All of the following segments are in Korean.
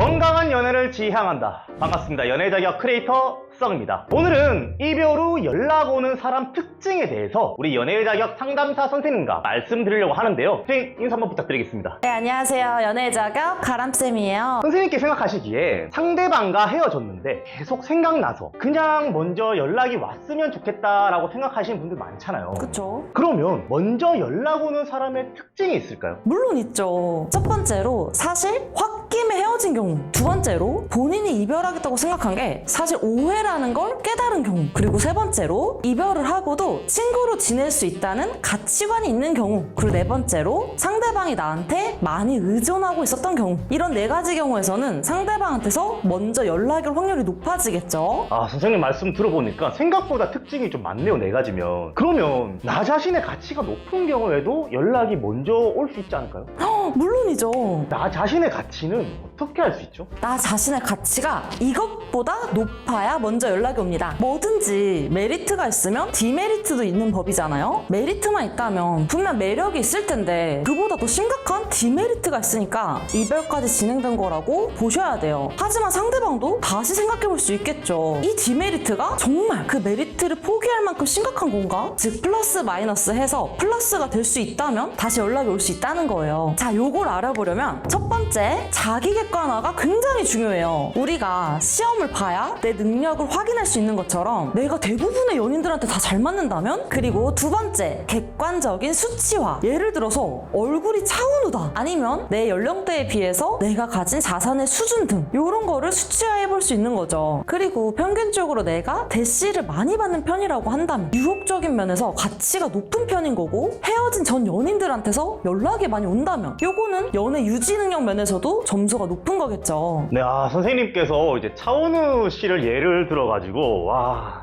건강한 연애를 지향한다. 반갑습니다. 연애 자격 크리에이터 썩입니다. 오늘은 이별 후 연락 오는 사람 특징에 대해서 우리 연애 자격 상담사 선생님과 말씀드리려고 하는데요. 선생님 인사 한번 부탁드리겠습니다. 네, 안녕하세요. 연애 자격 가람쌤이에요. 선생님께 생각하시기에 상대방과 헤어졌는데 계속 생각나서 그냥 먼저 연락이 왔으면 좋겠다라고 생각하시는 분들 많잖아요. 그쵸? 그러면 먼저 연락 오는 사람의 특징이 있을까요? 물론 있죠. 첫 번째로 사실 홧김에 헤어진 경우, 두 번째로 본인이 이별하겠다고 생각한 게 사실 오해라는 걸 깨달은 경우, 그리고 세 번째로 이별을 하고도 친구로 지낼 수 있다는 가치관이 있는 경우, 그리고 네 번째로 상대방이 나한테 많이 의존하고 있었던 경우. 이런 네 가지 경우에서는 상대방한테서 먼저 연락이 올 확률이 높아지겠죠. 선생님 말씀 들어보니까 생각보다 특징이 좀 많네요, 네 가지면. 그러면 나 자신의 가치가 높은 경우에도 연락이 먼저 올 수 있지 않을까요? 물론이죠. 나 자신의 가치는 어떻게 알 수 있죠? 나 자신의 가치가 이것보다 높아야 먼저 연락이 옵니다. 뭐든지 메리트가 있으면 디메리트도 있는 법이잖아요. 메리트만 있다면 분명 매력이 있을 텐데 그보다 더 심각한 디메리트가 있으니까 이별까지 진행된 거라고 보셔야 돼요. 하지만 상대방도 다시 생각해 볼 수 있겠죠. 이 디메리트가 정말 그 메리트를 포기할 만큼 심각한 건가? 즉 플러스 마이너스 해서 플러스가 될 수 있다면 다시 연락이 올 수 있다는 거예요. 자, 요걸 알아보려면 첫 번째, 자기 객관화가 굉장히 중요해요. 우리가 시험을 봐야 내 능력을 확인할 수 있는 것처럼 내가 대부분의 연인들한테 다 잘 맞는다면? 그리고 두 번째, 객관적인 수치화. 예를 들어서 얼굴이 차은우다, 아니면 내 연령대에 비해서 내가 가진 자산의 수준 등 이런 거를 수치화해 볼 수 있는 거죠. 그리고 평균적으로 내가 대시를 많이 받는 편이라고 한다면 유혹적인 면에서 가치가 높은 편인 거고, 헤어진 전 연인들한테서 연락이 많이 온다면 요거는 연애 유지 능력 면에서도 점수가 높은 거겠죠. 네, 선생님께서 이제 차은우 씨를 예를 들어가지고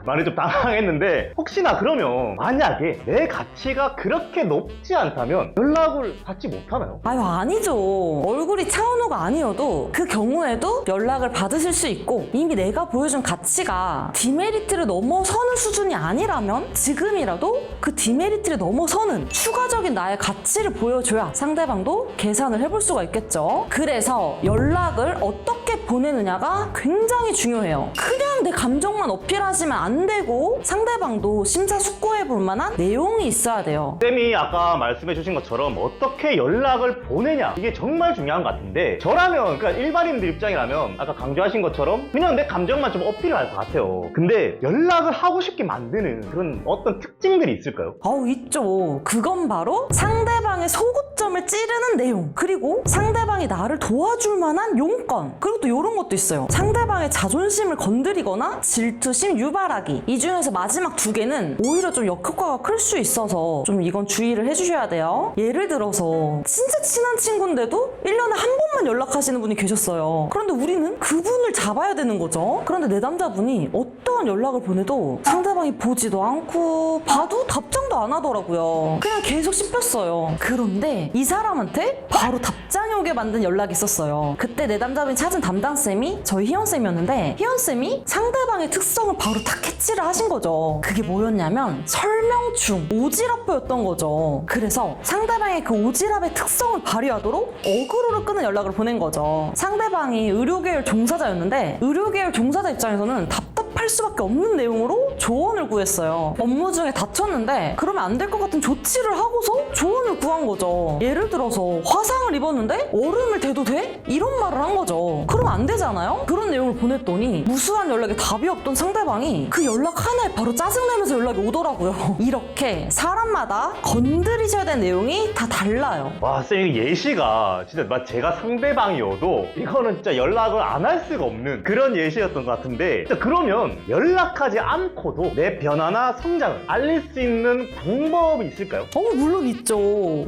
많이 좀 당황했는데, 혹시나 그러면 만약에 내 가치가 그렇게 높지 않다면 연락을 받지 못하나요? 아니죠. 얼굴이 차은우가 아니어도 그 경우에도 연락을 받으실 수 있고, 이미 내가 보여준 가치가 디메리트를 넘어서는 수준이 아니라면 지금이라도 그 디메리트를 넘어서는 추가적인 나의 가치를 보여줘야 상대방도 계산을 해볼 수가 있겠죠. 그래서 연락을 어떻게 보내느냐가 굉장히 중요해요. 그냥 내 감정만 어필하시면 안 되고 상대방도 심사숙고해 볼 만한 내용이 있어야 돼요. 쌤이 아까 말씀해 주신 것처럼 어떻게 연락을 보내냐, 이게 정말 중요한 것 같은데, 저라면, 그러니까 일반인들 입장이라면 아까 강조하신 것처럼 그냥 내 감정만 좀 어필을 할 것 같아요. 근데 연락을 하고 싶게 만드는 그런 어떤 특징들이 있을까요? 있죠. 그건 바로 상대방의 소구점을 찌르는 내용, 그리고 상대방이 나를 도와줄 만한 용건, 그리고 또 이런 것도 있어요. 상대방의 자존심을 건드리거나 질투심 유발하기. 이 중에서 마지막 두 개는 오히려 좀 역효과가 클 수 있어서 좀 이건 주의를 해주셔야 돼요. 예를 들어서 진짜 친한 친구인데도 1년에 한 번만 연락하시는 분이 계셨어요. 그런데 우리는 그분을 잡아야 되는 거죠. 그런데 내 남자분이 어떠한 연락을 보내도 상대방이 보지도 않고 봐도 답장도 안 하더라고요. 그냥 계속 씹혔어요. 그런데 이 사람한테 바로 답장이 오게 만든 연락이 있었어요. 그때 내 남자분이 찾은 담당쌤이 저희 희연쌤이었는데, 희연쌤이 상대방의 특성을 바로 딱 캐치를 하신 거죠. 그게 뭐였냐면 설명충, 오지랖보였던 거죠. 그래서 상대방의 그 오지랖의 특성을 발휘하도록 어그로를 끄는 연락을 보낸 거죠. 상대방이 의료계열 종사자였는데 의료계열 종사자 입장에서는 답답할 수밖에 없는 내용으로 조언을 구했어요. 업무 중에 다쳤는데 그러면 안 될 것 같은 조치를 하고서 조언을 구한 거죠. 예를 들어서 화상을 입었는데 얼음을 대도 돼? 이런 말을 한 거죠. 그러면 안 되잖아요? 그런 내용을 보냈더니 무수한 연락에 답이 없던 상대방이 그 연락 하나에 바로 짜증내면서 연락이 오더라고요. 이렇게 사람마다 건드리셔야 되는 내용이 다 달라요. 쌤, 이 예시가 진짜 제가 상대방이어도 이거는 진짜 연락을 안 할 수가 없는 그런 예시였던 것 같은데, 진짜 그러면 연락하지 않고도 내 변화나 성장을 알릴 수 있는 방법이 있을까요? 물론 있죠.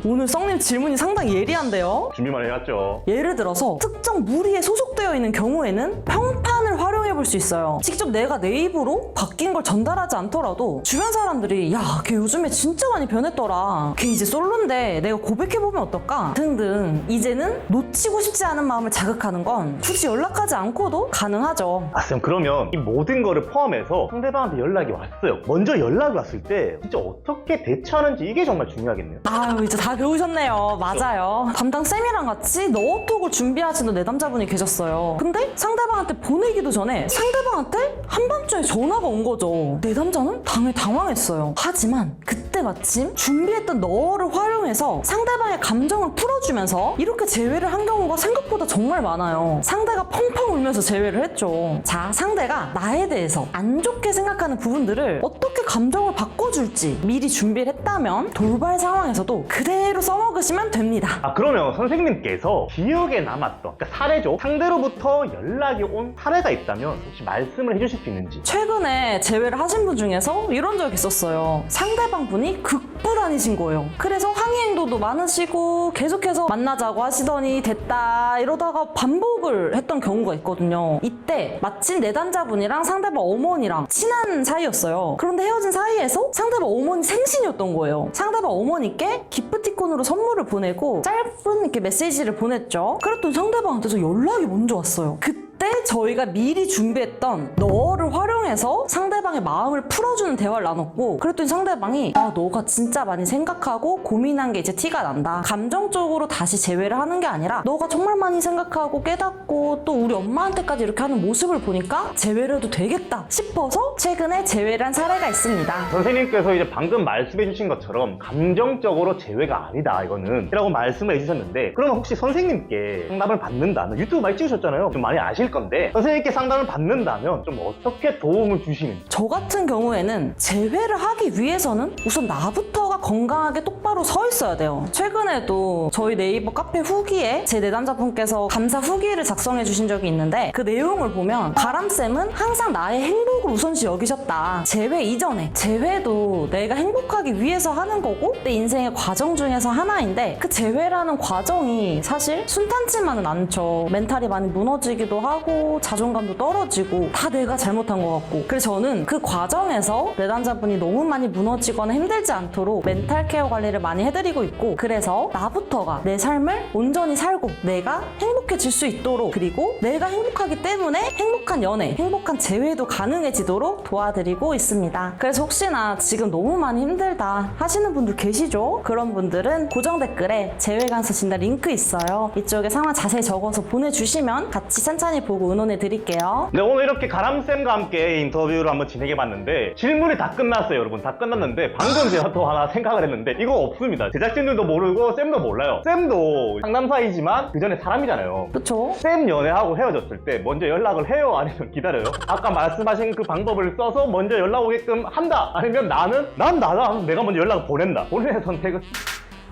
오늘 썩님 질문이 상당히 예리한데요. 준비만 해놨죠. 예를 들어서 특정 무리에 소속되어 있는 경우에는 평판을 활용해 볼 수 있어요. 직접 내가 내 입으로 바뀐 걸 전달하지 않더라도 주변 사람들이 야, 걔 요즘에 진짜 많이 변했더라, 걔 이제 솔로인데 내가 고백해보면 어떨까, 등등 이제는 놓치고 싶지 않은 마음을 자극하는 건 굳이 연락하지 않고도 가능하죠. 쌤, 그러면 이 모든 거를 거를 포함해서 상대방한테 연락이 왔어요. 먼저 연락이 왔을 때 진짜 어떻게 대처하는지 이게 정말 중요하겠네요. 아유, 이제 다 배우셨네요. 맞아요. 담당 쌤이랑 같이 너톡을 준비하시는 내담자분이 계셨어요. 근데 상대방한테 보내기도 전에 상대방한테 한밤중에 전화가 온 거죠. 내담자는 당황했어요. 하지만 그때 마침 준비했던 너를 활용해서 상대방의 감정을 풀어주면서 이렇게 제외를 한 경우가 생각보다 정말 많아요. 상대가 펑펑 울면서 제외를 했죠. 자, 상대가 나에 대해서 안 좋게 생각하는 부분들을 어떻게 감정을 바꿔줄지 미리 준비를 했다면 돌발 상황에서도 그대로 써먹으시면 됩니다. 아, 그러면 선생님께서 기억에 남았던, 그러니까 사례죠. 상대로부터 연락이 온 사례가 있다면 혹시 말씀을 해주실 수 있는지. 최근에 제외를 하신 분 중에서 이런 적이 있었어요. 상대방 분이 극불안이신 거예요. 그래서 항의 행동도 많으시고 계속해서 만나자고 하시더니 됐다 이러다가 반복을 했던 경우가 있거든요. 이때 마침 내담자분이랑 상대방 어머니랑 친한 사이였어요. 그런데 헤어진 사이에서 상대방 어머니 생신이었던 거예요. 상대방 어머니께 기프티콘으로 선물을 보내고 짧은 이렇게 메시지를 보냈죠. 그랬더니 상대방한테서 연락이 먼저 왔어요. 그때 저희가 미리 준비했던 너를 활용해서 상대방의 마음을 풀어주는 대화를 나눴고, 그랬더니 상대방이 너가 진짜 많이 생각하고 고민한 게 이제 티가 난다. 감정적으로 다시 제외를 하는 게 아니라 너가 정말 많이 생각하고 깨닫고 또 우리 엄마한테까지 이렇게 하는 모습을 보니까 제외를 해도 되겠다 싶어서 최근에 제외를 한 사례가 있습니다. 선생님께서 이제 방금 말씀해 주신 것처럼 감정적으로 제외가 아니다 이거는 이라고 말씀을 해주셨는데, 그러면 혹시 선생님께 상담을 받는다면 유튜브 많이 찍으셨잖아요. 좀 많이 아실 건데 선생님께 상담을 받는다면 좀 어떻게 도움을 주시는지. 저 같은 경우에는 제외를 하기 위해서는 우선 나부터가 건강하게 똑바로 서 있어야 돼요. 최근에도 저희 네이버 카페 후기에 제 내담자분께서 감사 후기를 작성해 주신 적이 있는데 그 내용을 보면 가람쌤은 항상 나의 행복을 우선시 여기셨다. 제외 이전에 제외도 내가 행복하기 위해서 하는 거고 내 인생의 과정 중에서 하나인데 그 제외라는 과정이 사실 순탄치만은 않죠. 멘탈이 많이 무너지기도 하고 자존감도 떨어지고 다 내가 잘못한 것 같고, 그래서 저는 그 과정에서 내담자분이 너무 많이 무너지거나 힘들지 않도록 멘탈 케어 관리를 많이 해드리고 있고, 그래서 나부터가 내 삶을 온전히 살고 내가 행복해질 수 있도록, 그리고 내가 행복하기 때문에 행복한 연애, 행복한 재회도 가능해지도록 도와드리고 있습니다. 그래서 혹시나 지금 너무 많이 힘들다 하시는 분들 계시죠? 그런 분들은 고정 댓글에 재회간서 진단 링크 있어요. 이쪽에 상황 자세히 적어서 보내주시면 같이 찬찬히 보고 응원해 드릴게요. 네, 오늘 이렇게 가람쌤과 함께 인터뷰를 한번 진행해봤는데 질문이 다 끝났어요. 여러분 다 끝났는데 방금 제가 또 하나 생각을 했는데 이거 없습니다. 제작진들도 모르고 쌤도 몰라요. 쌤도 상담사이지만 그 전에 사람이잖아요. 그쵸? 쌤 연애하고 헤어졌을 때 먼저 연락을 해요? 아니면 기다려요? 아까 말씀하신 그 방법을 써서 먼저 연락 오게끔 한다? 아니면 내가 먼저 연락을 보낸다? 본인의 선택은?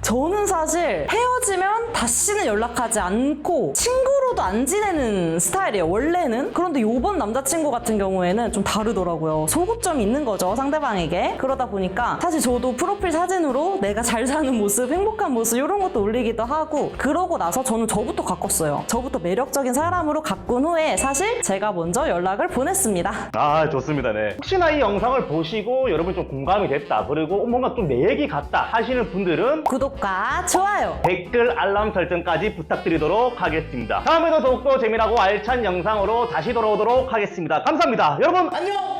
저는 사실 헤어지면 다시는 연락하지 않고 친구로도 안 지내는 스타일이에요, 원래는. 그런데 요번 남자친구 같은 경우에는 좀 다르더라고요. 소구점이 있는 거죠, 상대방에게. 그러다 보니까 사실 저도 프로필 사진으로 내가 잘 사는 모습, 행복한 모습 이런 것도 올리기도 하고, 그러고 나서 저는 저부터 가꿨어요. 저부터 매력적인 사람으로 가꾼 후에 사실 제가 먼저 연락을 보냈습니다. 아, 좋습니다. 네. 혹시나 이 영상을 보시고 여러분 좀 공감이 됐다, 그리고 뭔가 좀 내 얘기 같다 하시는 분들은 구독과 좋아요, 댓글 알람 설정까지 부탁드리도록 하겠습니다. 다음에도 더욱더 재미나고 알찬 영상으로 다시 돌아오도록 하겠습니다. 감사합니다. 여러분 안녕!